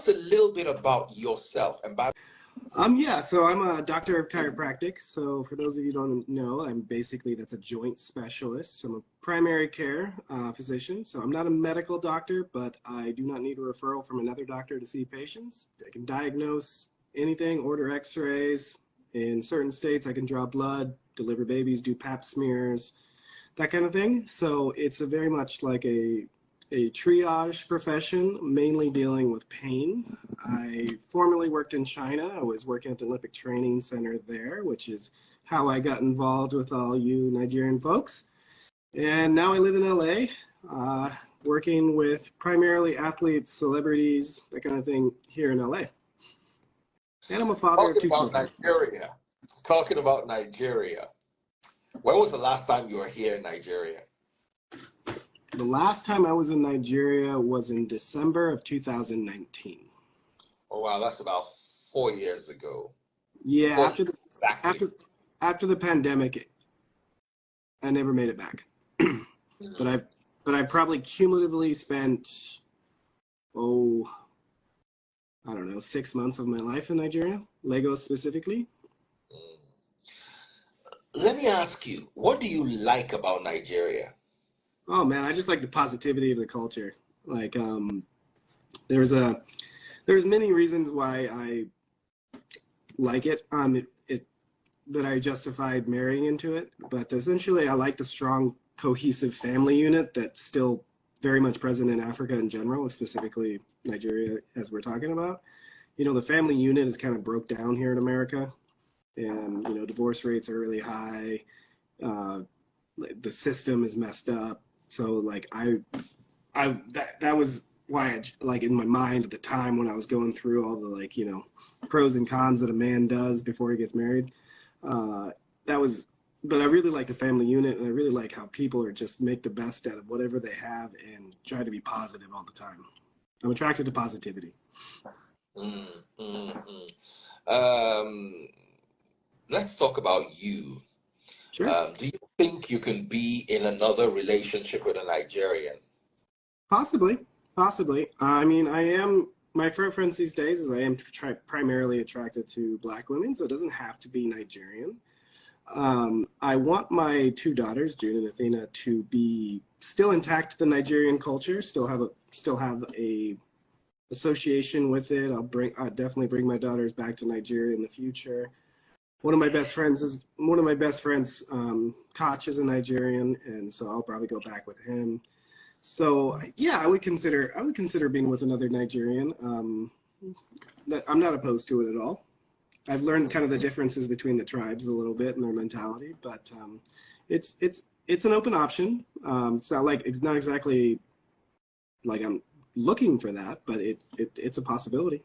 us a little bit about yourself. And by Yeah, so I'm a doctor of chiropractic. So for those of you who don't know, that's a joint specialist. So I'm a primary care physician. So I'm not a medical doctor, but I do not need a referral from another doctor to see patients. I can diagnose anything, order x-rays. In certain states, I can draw blood, deliver babies, do pap smears, that kind of thing. So it's a very much like a triage profession, mainly dealing with pain. I formerly worked in China. I was working at the Olympic Training Center there, which is how I got involved with all you Nigerian folks. And now I live in LA, working with primarily athletes, celebrities, that kind of thing here in LA. And I'm a father of two children. Talking about Nigeria, when was the last time you were here in Nigeria? The last time I was in Nigeria was in December of 2019. Oh wow, that's about 4 years ago. Yeah, after the pandemic, I never made it back. But I probably cumulatively spent I don't know, 6 months of my life in Nigeria, Lagos specifically. Let me ask you, what do you like about Nigeria? Oh man, I just like the positivity of the culture. Like, there's many reasons why I like it. That I justified marrying into it, but essentially I like the strong, cohesive family unit that's still very much present in Africa in general, specifically Nigeria, as we're talking about. You know, the family unit is kind of broke down here in America, and you know, divorce rates are really high. The system is messed up. So like that was why like in my mind at the time when I was going through all the like, you know, pros and cons that a man does before he gets married. But I really like the family unit, and I really like how people are just make the best out of whatever they have and try to be positive all the time. I'm attracted to positivity. Let's talk about you. Sure. Do you think you can be in another relationship with a Nigerian? Possibly. I mean, my preference these days is I am primarily attracted to Black women, so it doesn't have to be Nigerian. I want my two daughters, June and Athena, to be still intact the Nigerian culture, still have a association with it. I'll definitely bring my daughters back to Nigeria in the future. One of my best friends, Koch, is a Nigerian, and so I'll probably go back with him. So yeah, I would consider being with another Nigerian. I'm not opposed to it at all. I've learned kind of the differences between the tribes a little bit and their mentality, but it's an open option. It's not exactly like I'm looking for that, but it's a possibility.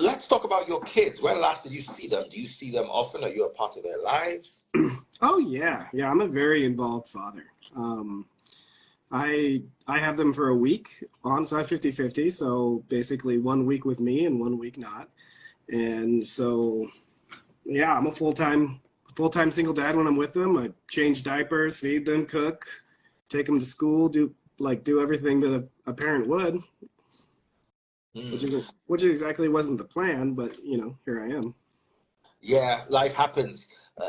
Let's talk about your kids. When last did you see them? Do you see them often? Are you a part of their lives? Oh yeah. I'm a very involved father. I have them for a week on, so I 50-50. So basically 1 week with me and 1 week not. And so, yeah, I'm a full-time single dad when I'm with them. I change diapers, feed them, cook, take them to school, do everything that a parent would. Which exactly wasn't the plan, but you know, here I am. Yeah, life happens.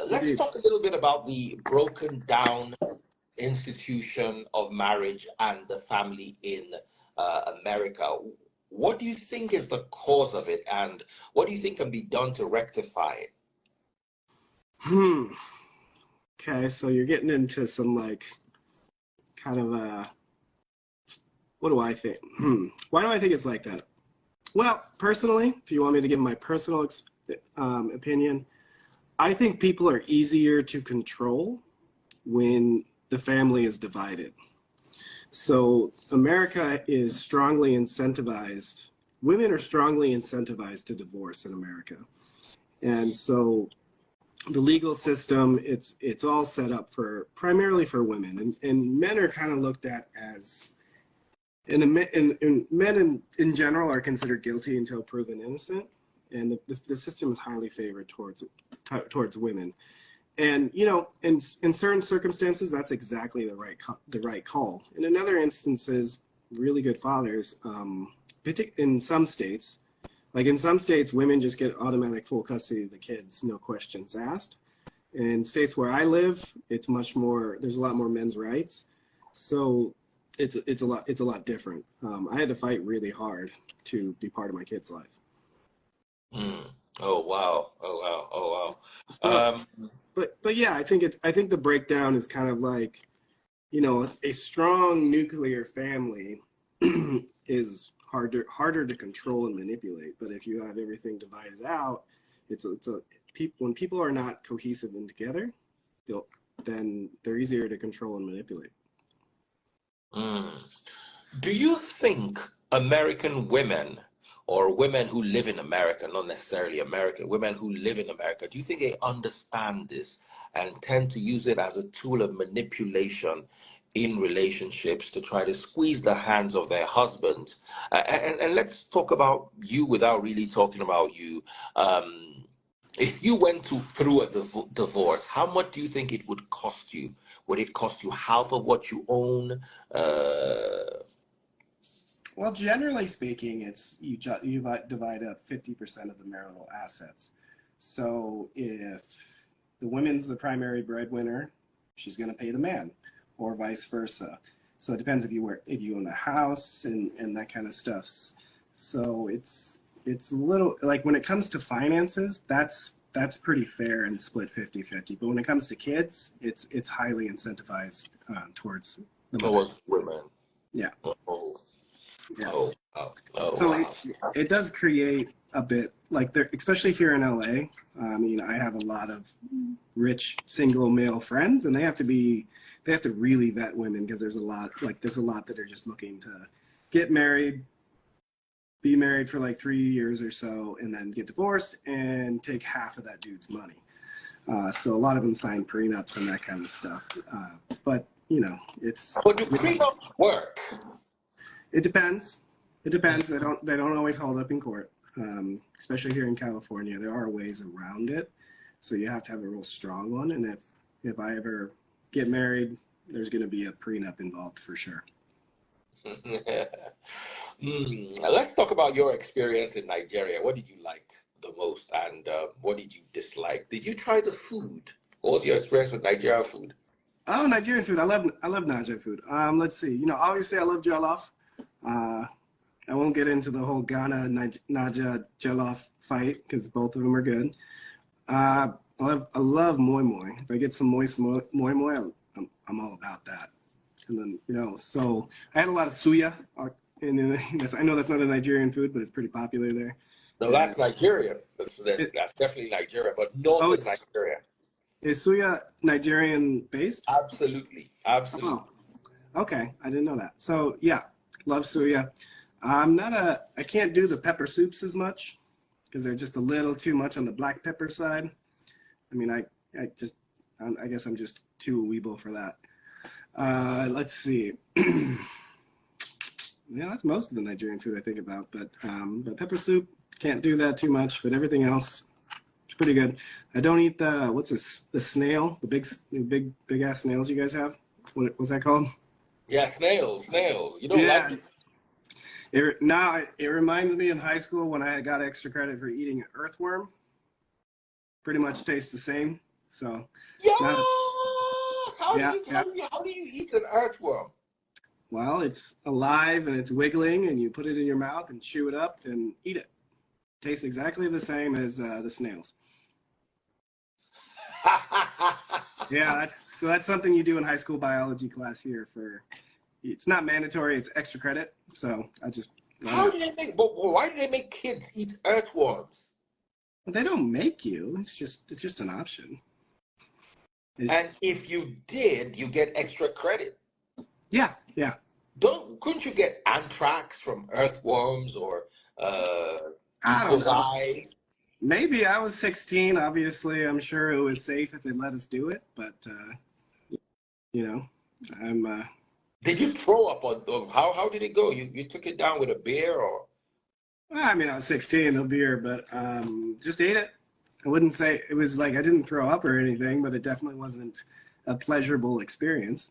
Let's talk a little bit about the broken down institution of marriage and the family in America. What do you think is the cause of it, and what do you think can be done to rectify it? Okay, so you're getting into some like kind of what do I think? Why do I think it's like that? Well, personally, if you want me to give my personal opinion, I think people are easier to control when the family is divided. So America is strongly incentivized. Women are strongly incentivized to divorce in America. And so the legal system, it's all set up primarily for women. And men are kind of looked at as, and men in general are considered guilty until proven innocent. And the system is highly favored towards women. And you know, in certain circumstances, that's exactly the right call. And in other instances, really good fathers in some states, like in some states, women just get automatic full custody of the kids, no questions asked. In states where I live, it's much more. There's a lot more men's rights, so it's a lot different. I had to fight really hard to be part of my kid's life. Mm. Oh wow! Oh wow! Oh So, wow! but yeah, I think the breakdown is kind of like, you know, a strong nuclear family is harder to control and manipulate. But if you have everything divided out, when people are not cohesive and together, then they're easier to control and manipulate. Mm. Do you think American women or women who live in America, not necessarily American, women who live in America, do you think they understand this and tend to use it as a tool of manipulation in relationships to try to squeeze the hands of their husbands? And let's talk about you without really talking about you. If you went through a divorce, how much do you think it would cost you? Would it cost you half of what you own? Well, generally speaking, it's you divide up 50% of the marital assets. So if the woman's the primary breadwinner, she's going to pay the man, or vice versa. So it depends if you own a house and that kind of stuff. So it's a little like when it comes to finances, that's pretty fair and split 50-50. But when it comes to kids, it's highly incentivized towards the mother. Towards women. Yeah. Oh, Yeah. oh, oh, oh, So wow. it does create a bit like there, especially here in LA. I mean, I have a lot of rich single male friends, and they have to really vet women because there's a lot that are just looking to get married, be married for like 3 years or so, and then get divorced and take half of that dude's money. So a lot of them sign prenups and that kind of stuff. But you know, But do prenups work? It depends. It depends. They don't always hold up in court, especially here in California. There are ways around it, so you have to have a real strong one. And if I ever get married, there's going to be a prenup involved for sure. Let's talk about your experience in Nigeria. What did you like the most, and what did you dislike? Did you try the food? What was your experience with Nigerian food? Oh, Nigerian food. I love Nigerian food. Let's see. You know, obviously I love jollof. I won't get into the whole Ghana Naija jollof fight because both of them are good. I love moi moi. If I get some moist moi moi, I'm all about that. And then, you know, so I had a lot of suya. And I know that's not a Nigerian food, but it's pretty popular there. No, that's Nigeria. That's definitely Nigeria, but northern Nigeria. Is suya Nigerian based? Absolutely, absolutely. Oh, okay, I didn't know that. So yeah, love suya. I can't do the pepper soups as much because they're just a little too much on the black pepper side. I mean, I guess I'm just too weeble for that. Let's see. Yeah, that's most of the Nigerian food I think about. But the pepper soup, can't do that too much. But everything else, it's pretty good. I don't eat the snail, the big ass snails you guys have. What's that called? Yeah, snails. You don't like it? It reminds me in high school when I got extra credit for eating an earthworm. Pretty much tastes the same. So yeah. How do you eat an earthworm? Well, it's alive and it's wiggling, and you put it in your mouth and chew it up and eat it. Tastes exactly the same as the snails. Yeah, that's something you do in high school biology class here. It's not mandatory; it's extra credit. So How do they make? But why do they make kids eat earthworms? Well, they don't make you. It's just an option. And if you did, you get extra credit. Yeah. Couldn't you get anthrax from earthworms or I don't know. Maybe. I was 16. Obviously, I'm sure it was safe if they let us do it. But you know, I'm. Did you throw up on how did it go? You took it down with a beer or? I mean, I was 16, no beer, but just ate it. I wouldn't say it was like I didn't throw up or anything, but it definitely wasn't a pleasurable experience.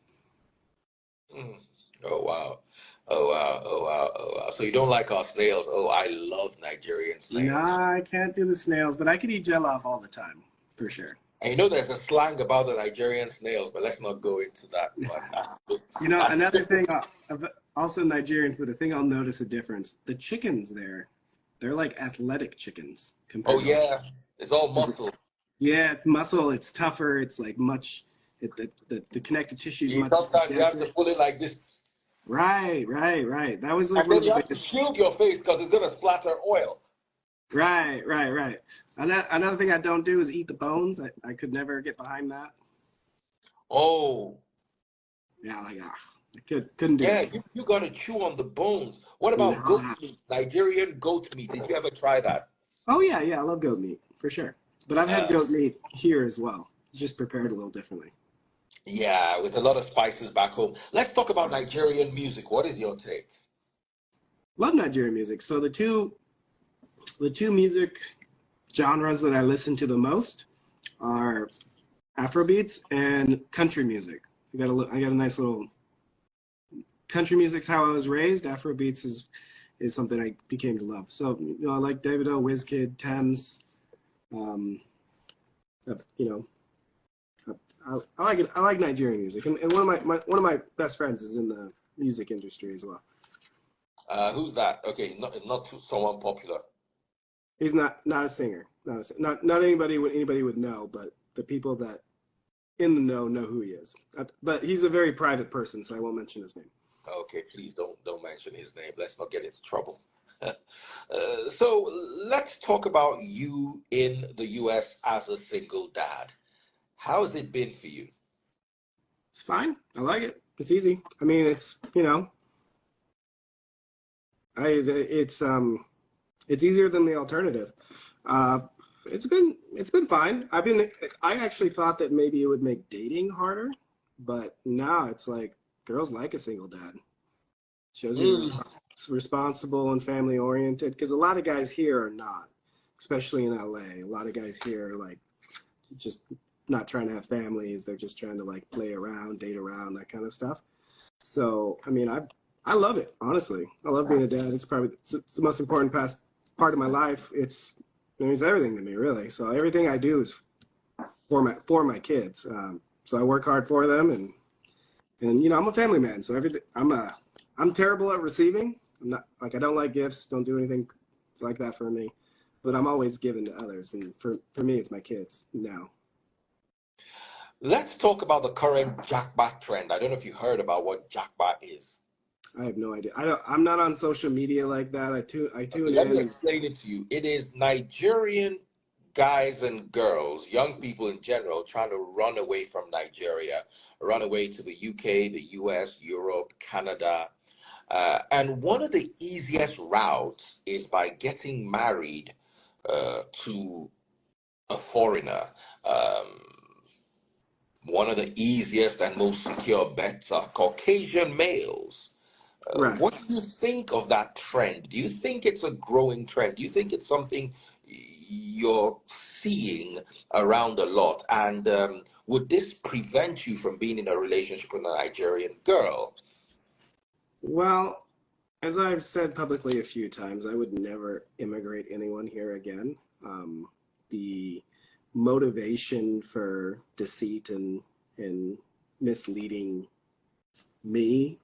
Oh wow! Oh wow, oh wow, oh wow. So you don't like our snails? Oh, I love Nigerian snails. Nah, I can't do the snails, but I could eat jollof all the time, for sure. And you know there's a slang about the Nigerian snails, but let's not go into that one. You know, That's another thing, also Nigerian food, the thing I'll notice a difference, the chickens there, they're like athletic chickens oh compared to, yeah, it's all muscle. yeah, it's muscle, it's tougher, it's like the connective tissue is You much sometimes you have denser. to pull it like this, Right, right, right. That was like and one then of the you have to biggest. shield your face because it's gonna splatter oil. Right, right, right. Another thing I don't do is eat the bones. I could never get behind that. Oh, Yeah, like I couldn't do yeah, it. you gotta chew on the bones. What about goat Nah. meat? Nigerian goat meat. Did you ever try that? Oh yeah, yeah, I love goat meat for sure. But I've had Uh, goat meat here as well. It's just prepared a little differently. yeah, with a lot of spices back home. Let's talk about Nigerian music. What is your take? Love Nigerian music. So the two music genres that I listen to the most are Afrobeats and country music. I got a nice little country music's how I was raised. Afrobeats is something I became to love. So I like Davido, Wizkid, Thames. Um, you know, I like it. I like Nigerian music, and one of my best friends is in the music industry as well. Who's that? Okay, not someone popular. He's not a singer, not anybody would know, but the people that in the know who he is. But he's a very private person, so I won't mention his name. Okay, please don't mention his name. Let's not get into trouble. So let's talk about you in the U.S. as a single dad. How has it been for you? It's fine. I like it. It's easy. I mean, it's it's easier than the alternative. Uh, it's been fine. I actually thought that maybe it would make dating harder, but now it's like girls like a single dad. Shows you're Mm. responsible and family oriented because a lot of guys here are not, especially in LA. A lot of guys here are like just not trying to have families. They're just trying to like play around, date around, that kind of stuff. So, I mean, I love it, honestly. I love being a dad. It's the most important part of my life. It means everything to me, really. So everything I do is for my kids. So I work hard for them, and I'm a family man. So I'm terrible at receiving. I'm not like I don't like gifts. Don't do anything like that for me. But I'm always giving to others, and for me, it's my kids now. Let's talk about the current Japa trend. I don't know if you heard about what Japa is. I have no idea. I'm not on social media like that. I Okay, tune let me in. explain it to you. It is Nigerian guys and girls, young people in general, trying to run away from Nigeria, run away to the UK, the US, Europe, Canada. And one of the easiest routes is by getting married to a foreigner. Um, One of the easiest and most secure bets are Caucasian males. Right. What do you think of that trend? Do you think it's a growing trend? Do you think it's something you're seeing around a lot? And would this prevent you from being in a relationship with a Nigerian girl? Well, as I've said publicly a few times, I would never immigrate anyone here again. The motivation for deceit and misleading me,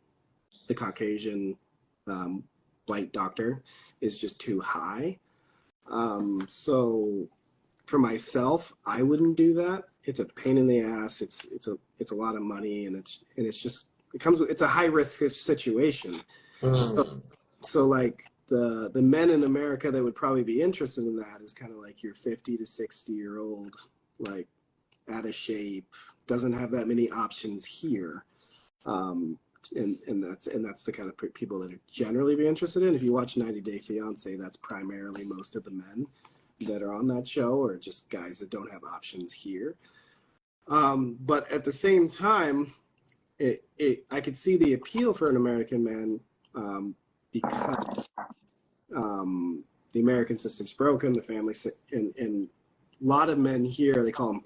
the Caucasian um, white doctor, is just too high. So for myself, I wouldn't do that. It's a pain in the ass. It's a lot of money, and it's a high risk situation. So, Mm. so like the men in America that would probably be interested in that is kind of like your 50 to 60-year old, like out of shape, doesn't have that many options here. Um, and that's the kind of people that are generally be interested in. If you watch 90 Day Fiance, that's primarily most of the men that are on that show are just guys that don't have options here. But at the same time, I could see the appeal for an American man because the American system's broken, the family, and a lot of men here, they call them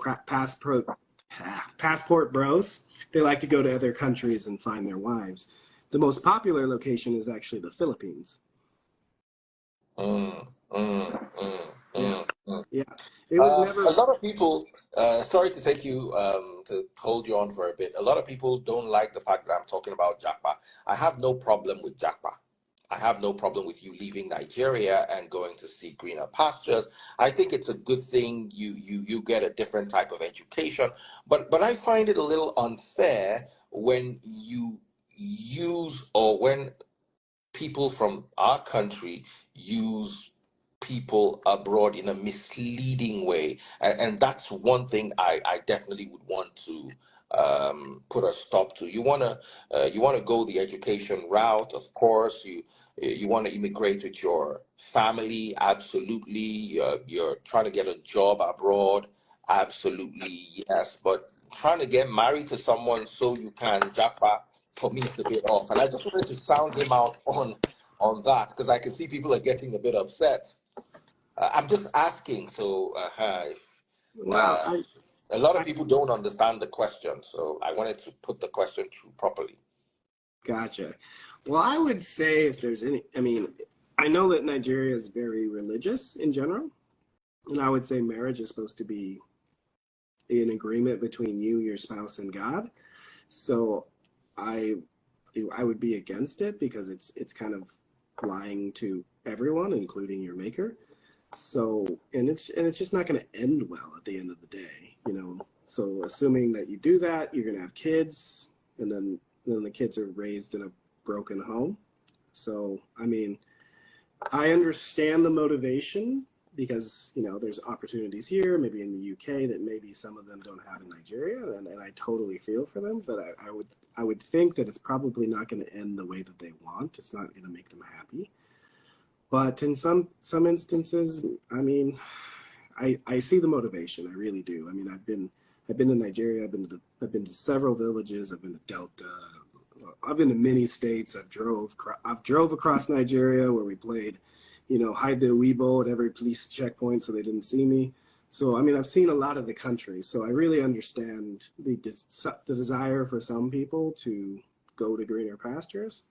passport bros. They like to go to other countries and find their wives. the most popular location is actually the Philippines. Mm, mm, mm, Yeah, mm. yeah. It was A never. lot of people, sorry to take you, to hold you on for a bit. A lot of people don't like the fact that I'm talking about Japa. I have no problem with Japa. I have no problem with you leaving Nigeria and going to see greener pastures. I think it's a good thing you get a different type of education. But I find it a little unfair when you use, or when people from our country use people abroad in a misleading way, and that's one thing I definitely would want to put a stop to. You want to go the education route, of course. You want to immigrate with your family, absolutely. You're trying to get a job abroad, absolutely, yes. But trying to get married to someone so you can japa, for me, it's a bit off. And I just wanted to sound him out on that, because I can see people are getting a bit upset. I'm just asking. So if, Wow, uh, a lot of I people don't understand the question, so I wanted to put the question through properly. gotcha. Well, I would say if there's any, I mean, I know that Nigeria is very religious in general, and I would say marriage is supposed to be an agreement between you, your spouse, and God. So I I would be against it because it's kind of lying to everyone, including your maker. So and it's just not going to end well at the end of the day, you know. So assuming that you do that, you're going to have kids, and then the kids are raised in a broken home. So I mean, I understand the motivation because there's opportunities here, maybe in the UK that maybe some of them don't have in Nigeria, and I totally feel for them. But I would think that it's probably not going to end the way that they want. It's not going to make them happy. But in some instances, I mean, I see the motivation. I really do. I mean, I've been to Nigeria. I've been to several villages. I've been to Delta. I've been to many states. I've drove across Nigeria where we played, hide the Weibo at every police checkpoint so they didn't see me. So I mean, I've seen a lot of the country. So I really understand the desire for some people to go to greener pastures.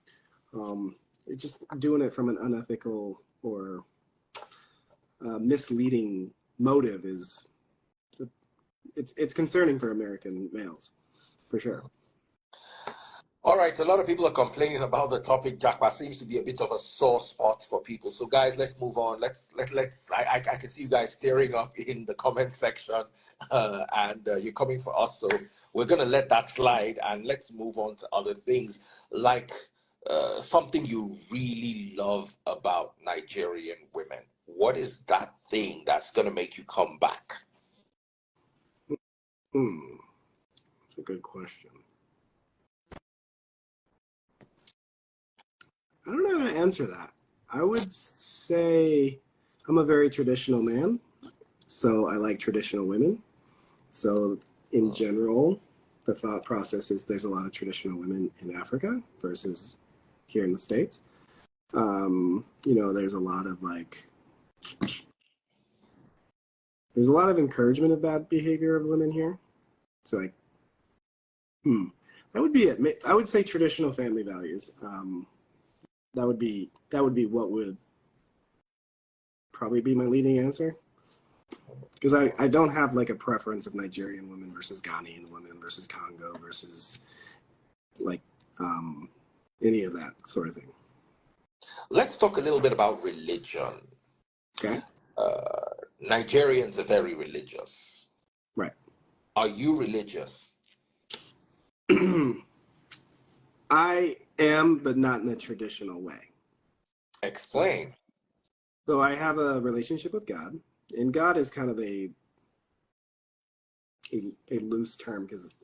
It's just doing it from an unethical or misleading motive is it's concerning for American males, for sure. All right, a lot of people are complaining about the topic. Jackpot seems to be a bit of a sore spot for people. So, guys, let's move on. Let's. I can see you guys tearing up in the comment section, and you're coming for us. So we're gonna let that slide, and let's move on to other things, like something you really love about Nigerian women. What is that thing that's gonna make you come back? Hmm, that's a good question. I don't know how to answer that. I would say I'm a very traditional man, so I like traditional women. So in general, the thought process is there's a lot of traditional women in Africa versus here in the States. There's a lot of there's a lot of encouragement of bad behavior of women here. So hmm, that would be it. I would say traditional family values. That would be what would probably be my leading answer. Because I don't have like a preference of Nigerian women versus Ghanaian women versus Congo versus like um, any of that sort of thing. Let's talk a little bit about religion. Okay, Nigerians are very religious. right. Are you religious? I am, but not in a traditional way. So, Explain. so I have a relationship with God, and God is kind of a loose term because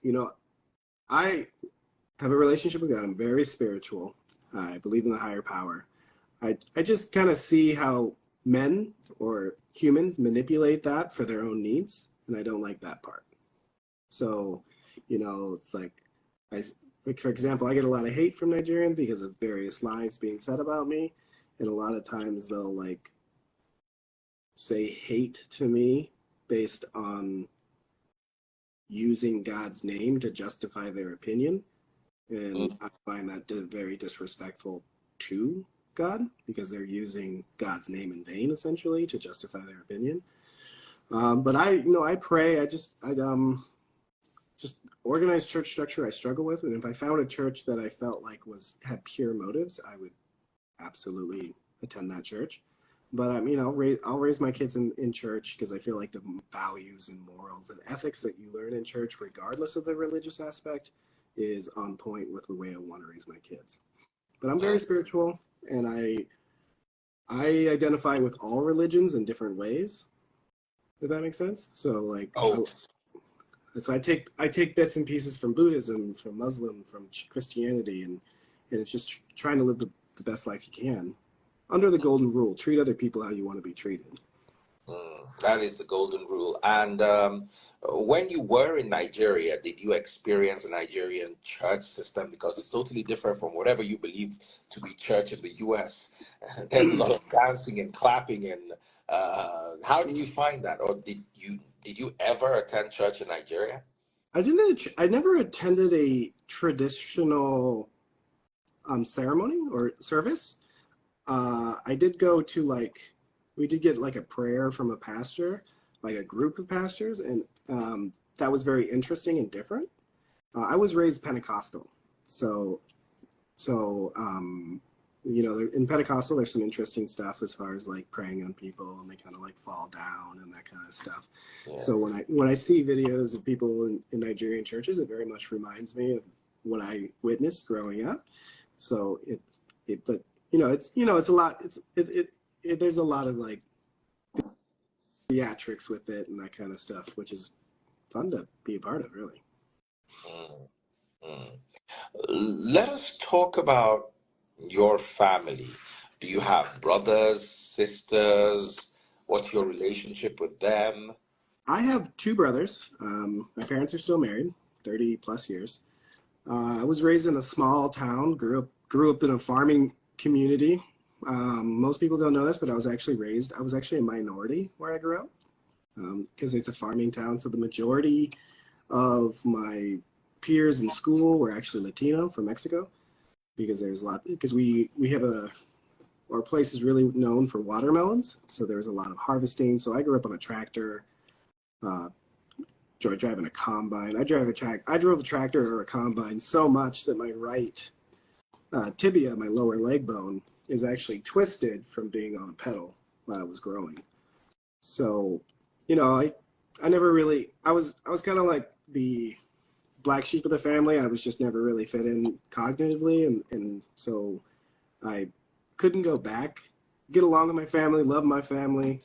you know I have a relationship with God. I'm very spiritual. I believe in the higher power. I just kind of see how men or humans manipulate that for their own needs, and I don't like that part. So, it's like like for example, I get a lot of hate from Nigerians because of various lies being said about me, and a lot of times they'll like say hate to me based on using God's name to justify their opinion. And Mm. I find that very disrespectful to God, because they're using God's name in vain, essentially, to justify their opinion. But I pray. Just organized church structure I struggle with, and if I found a church that I felt like had pure motives, I would absolutely attend that church. But I'll raise my kids in church, because I feel like the values and morals and ethics that you learn in church, regardless of the religious aspect, is on point with the way I want to raise my kids. But I'm very spiritual, and I identify with all religions in different ways, if that makes sense. So Oh, so I take bits and pieces from Buddhism, from Muslim, from Christianity, and it's just trying to live the best life you can under the golden rule: treat other people how you want to be treated. that is the golden rule. And when you were in Nigeria, did you experience a Nigerian church system? Because it's totally different from whatever you believe to be church in the US. There's a lot of dancing and clapping. And how did you find that? Or did you ever attend church in Nigeria? I never attended a traditional ceremony or service. I did go to we did get like a prayer from a pastor, like a group of pastors, and that was very interesting and different. I was raised Pentecostal, so in Pentecostal there's some interesting stuff as far as like praying on people, and they kind of like fall down and that kind of stuff. Yeah. So when I see videos of people in Nigerian churches, it very much reminds me of what I witnessed growing up. So but it's a lot. There's a lot of like theatrics with it and that kind of stuff, which is fun to be a part of, really. Mm, mm. Let us talk about your family. Do you have brothers, sisters? What's your relationship with them? I have two brothers. My parents are still married, 30 plus years. I was raised in a small town, grew up in a farming community. Most people don't know this, but I was actually a minority where I grew up, because it's a farming town. So the majority of my peers in school were actually Latino from Mexico, because we have our place is really known for watermelons. So there was a lot of harvesting. So I grew up on a tractor, uh, driving a combine. I drove a tractor or a combine so much that my right tibia, my lower leg bone, is actually twisted from being on a pedal while I was growing. So, I never really, I was kind of like the black sheep of the family. I was just never really fit in cognitively. And so I couldn't go back, get along with my family, love my family,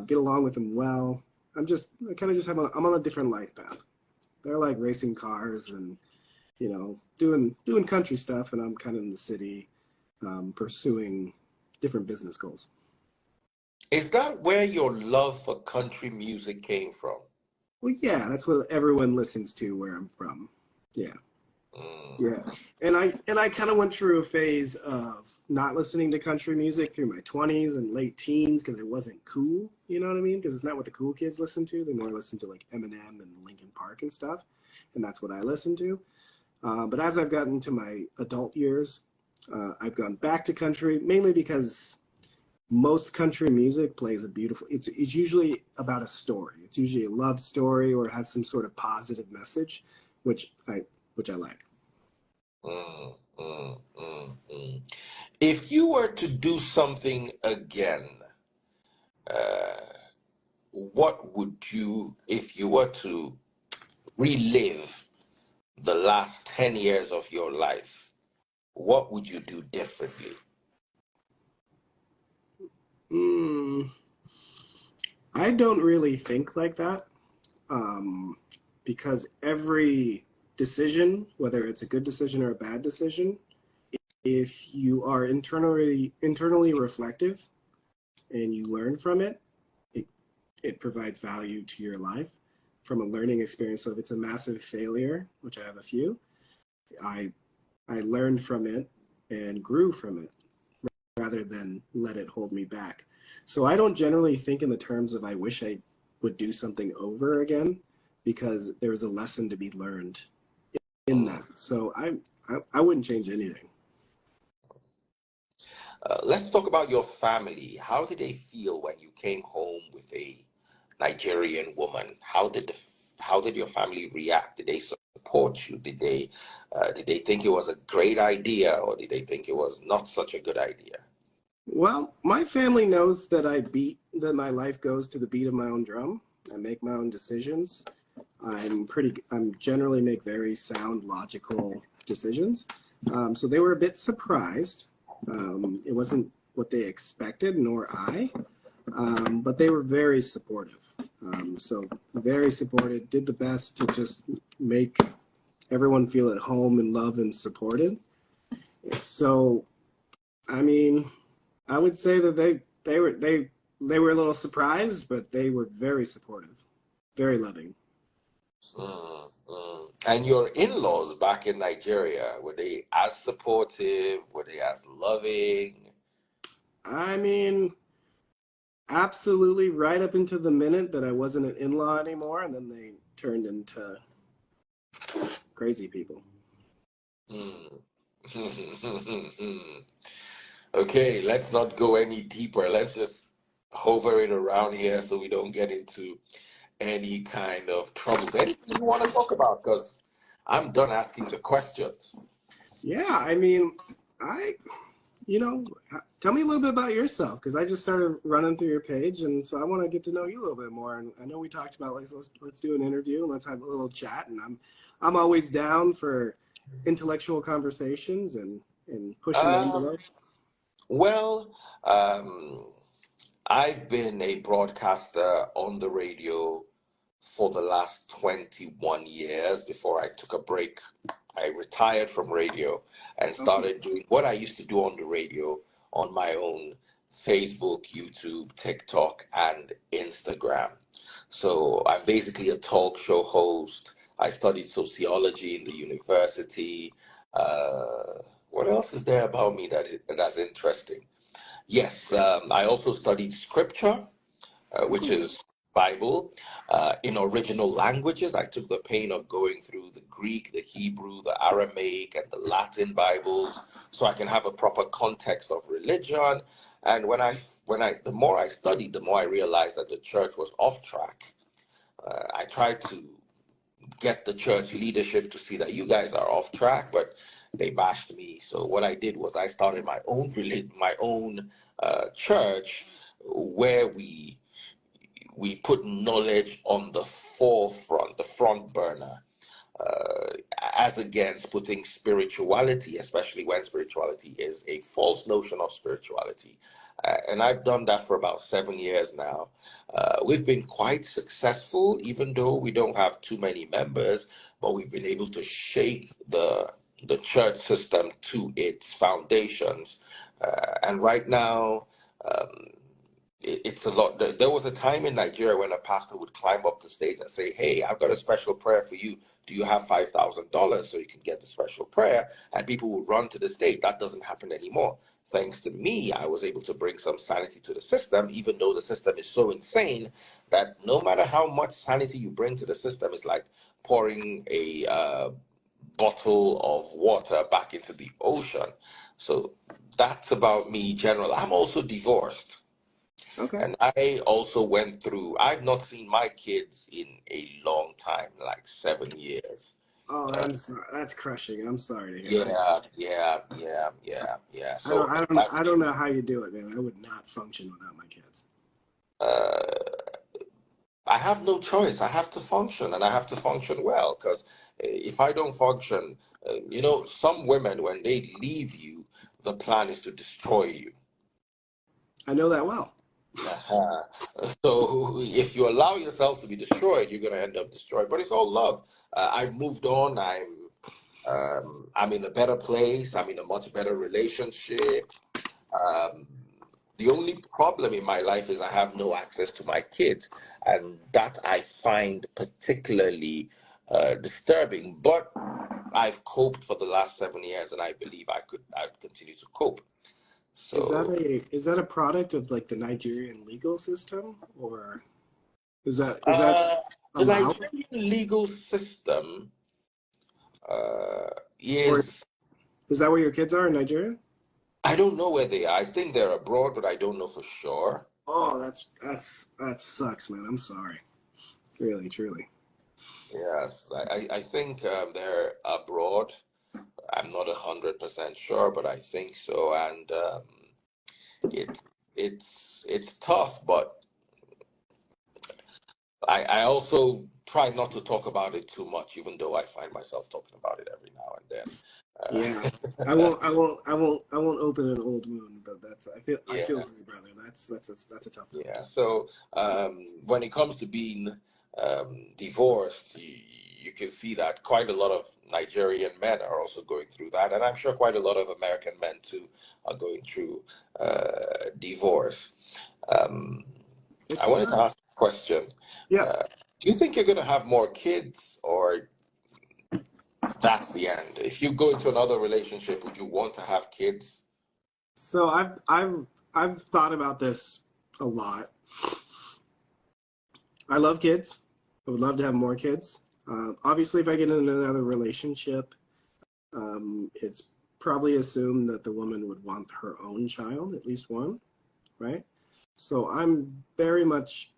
get along with them well. I'm on a different life path. They're like racing cars and, doing country stuff. And I'm kind of in the city, pursuing different business goals. Is that where your love for country music came from? Well, yeah, that's what everyone listens to where I'm from. Yeah. Mm, Yeah. And I kind of went through a phase of not listening to country music through my 20s and late teens, because it wasn't cool, you know what I mean? Because it's not what the cool kids listen to. They more listen to like Eminem and Linkin Park and stuff. And that's what I listen to. But as I've gotten to my adult years, I've gone back to country, mainly because most country music plays it's usually about a story. It's usually a love story, or it has some sort of positive message, which I like. mm, mm. If you were to do something again, uh, if you were to relive the last 10 years of your life, what would you do differently? Mm, I don't really think like that, um, because every decision, whether it's a good decision or a bad decision, if you are internally reflective and you learn from it, it, it provides value to your life from a learning experience. So if it's a massive failure, which I have a few, I I learned from it and grew from it rather than let it hold me back. So I don't generally think in the terms of I wish I would do something over again, because there's a lesson to be learned in that. So I wouldn't change anything. Let's talk about your family. How did they feel when you came home with a Nigerian woman? How did your family react? Did they support you? Did they think it was a great idea, or did they think it was not such a good idea? Well, my family knows that that my life goes to the beat of my own drum. I make my own decisions. I'm generally make very sound, logical decisions. So they were a bit surprised. It wasn't what they expected, nor I, but they were very supportive. So very supportive, did the best to just make everyone feel at home and loved and supported. So, I mean, I would say that they were a little surprised, but they were very supportive, very loving. And your in-laws back in Nigeria, were they as supportive? Were they as loving? I mean, absolutely right up into the minute that I wasn't an in-law anymore, and then they turned into crazy people. Hmm. Okay, let's not go any deeper. Let's just hover it around here so we don't get into any kind of troubles. Anything you want to talk about? Because I'm done asking the questions. Yeah, I mean, I, tell me a little bit about yourself, because I just started running through your page, and so I want to get to know you a little bit more. And I know we talked about like let's do an interview and let's have a little chat, and I'm always down for intellectual conversations and pushing the Um, envelope. well, um, I've been a broadcaster on the radio for the last 21 years. Before I took a break, I retired from radio and Okay. started doing what I used to do on the radio on my own: Facebook, YouTube, TikTok, and Instagram. So I'm basically a talk show host. I studied sociology in the university. What else is there about me that's interesting? Yes, I also studied scripture, which Cool. is Bible, in original languages. I took the pain of going through the Greek, the Hebrew, the Aramaic, and the Latin Bibles, so I can have a proper context of religion. And the more I studied, the more I realized that the church was off track. I tried to get the church leadership to see that you guys are off track, but they bashed me. So what I did was I started my own church, where we put knowledge on the forefront, the front burner, uh, as against putting spirituality, especially when spirituality is a false notion of spirituality. And I've done that for about 7 years now. We've been quite successful, even though we don't have too many members, but we've been able to shake the church system to its foundations. And right now, um, it's a lot. There was a time in Nigeria when a pastor would climb up the stage and say, "Hey, I've got a special prayer for you. Do you have $5,000 so you can get the special prayer?" And people would run to the stage. That doesn't happen anymore. Thanks to me, I was able to bring some sanity to the system, even though the system is so insane that no matter how much sanity you bring to the system, it's like pouring a bottle of water back into the ocean. So that's about me, general. I'm also divorced. Okay. And I also went through, I've not seen my kids in a long time, like 7 years. Oh, Uh, that's crushing. I'm sorry to hear that. yeah. I don't So I don't I don't know how you do it, man. I would not function without my kids. uh, I have no choice. I have to function, and I have to function well, because if I don't function, some women, when they leave you, the plan is to destroy you. I know that well. Uh-huh. So if you allow yourself to be destroyed, you're going to end up destroyed. But it's all love. I've moved on. I'm in a better place. I'm in a much better relationship. Um, the only problem in my life is I have no access to my kids, and that I find particularly disturbing. But I've coped for the last 7 years, and I believe I'd continue to cope. So. Is that a product of like the Nigerian legal system, or is that Uh, the allowed? Nigerian legal system, Or is, is that where your kids are in Nigeria? I don't know where they are. I think they're abroad, but I don't know for sure. Oh, that sucks, man. I'm sorry. Really, truly. Yes, I think they're abroad. I'm not 100% sure, but I think so. And it it's tough, but I also try not to talk about it too much, even though I find myself talking about it every now Yeah. and I then. won't I won't I won't I won't open an old wound, but I feel Yeah. for you, brother. That's a tough one. Yeah. So when it comes to being divorced, you can see that quite a lot of Nigerian men are also going through that, and I'm sure quite a lot of American men too are going through divorce. Um, I It's wanted to ask a question. yeah. Uh, do you think you're going to have more kids, or that's the end? If you go into another relationship, would you want to have kids? So I've thought about this a lot. I love kids. I would love to have more kids. Obviously, if I get in another relationship, it's probably assumed that the woman would want her own child, at least one, right? So I'm very much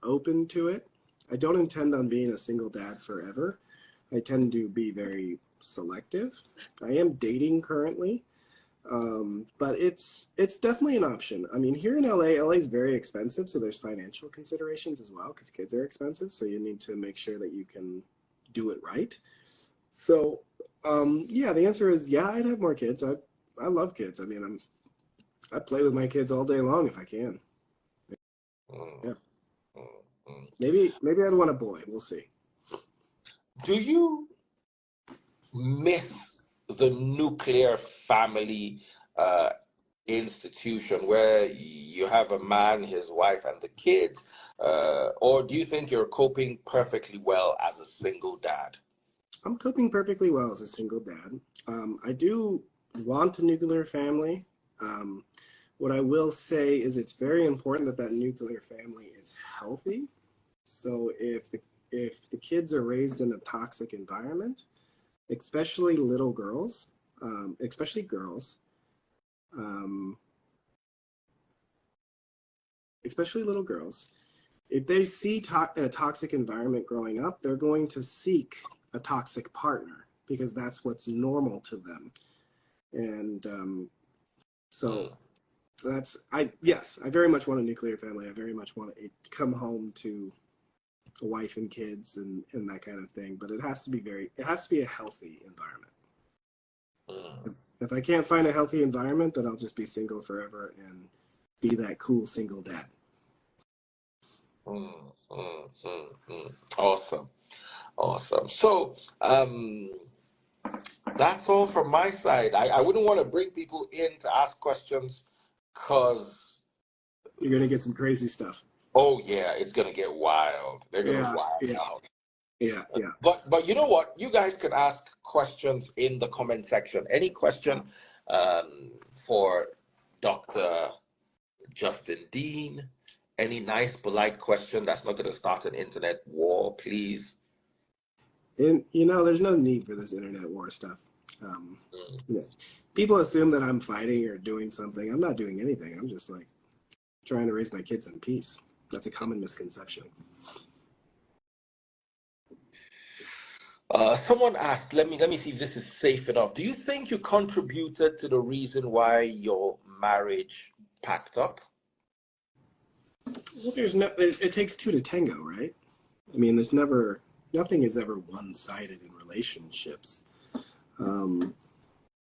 open to it. I don't intend on being a single dad forever. I tend to be very selective. I am dating currently, but it's definitely an option. I mean, here in LA is very expensive, so there's financial considerations as well because kids are expensive. So you need to make sure that you can do it right. So, yeah, the answer is yeah, I'd have more kids. I love kids. I mean, I play with my kids all day long if I can. Mm, Yeah, mm, mm. maybe I'd want a boy. We'll see. Do you miss the nuclear family uh, institution where you have a man, his wife, and the kids? Or do you think you're coping perfectly well as a single dad? I'm coping perfectly well as a single dad. I do want a nuclear family. Um, what I will say is it's very important that that nuclear family is healthy. So if the kids are raised in a toxic environment, especially little girls, especially girls, um, especially little girls, if they see a toxic environment growing up, they're going to seek a toxic partner because that's what's normal to them. And so Mm, yes, I very much want a nuclear family. I very much want to come home to a wife and kids and that kind of thing. But it has to be a healthy environment. mm, If I can't find a healthy environment, then I'll just be single forever and be that cool single dad. Awesome, awesome. So, that's all from my side. I wouldn't want to bring people in to ask questions because, You're gonna get some crazy stuff. oh yeah, it's gonna get wild. They're gonna Yeah, wild yeah, out. yeah. But you know what? You guys can ask questions in the comment section. Any question for Dr. Justin Dean? Any nice, polite question that's not going to start an internet war, please? And there's no need for this internet war stuff. Um, Mm. you know, people assume that I'm fighting or doing something. I'm not doing anything. I'm just like trying to raise my kids in peace. That's a common misconception. Someone asked, let me see if this is safe enough. Do you think you contributed to the reason why your marriage packed up? Well, it takes two to tango, right? I mean, nothing is ever one-sided in relationships. Um,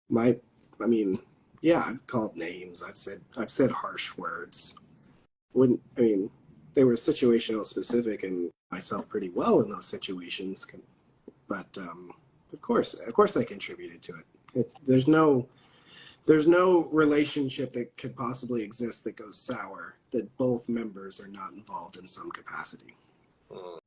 my, I mean, yeah, I've called names. I've said harsh words. I mean, they were situational specific and myself pretty well in those situations. But of course, I contributed to it. There's no relationship that could possibly exist that goes sour that both members are not involved in some capacity. Mm.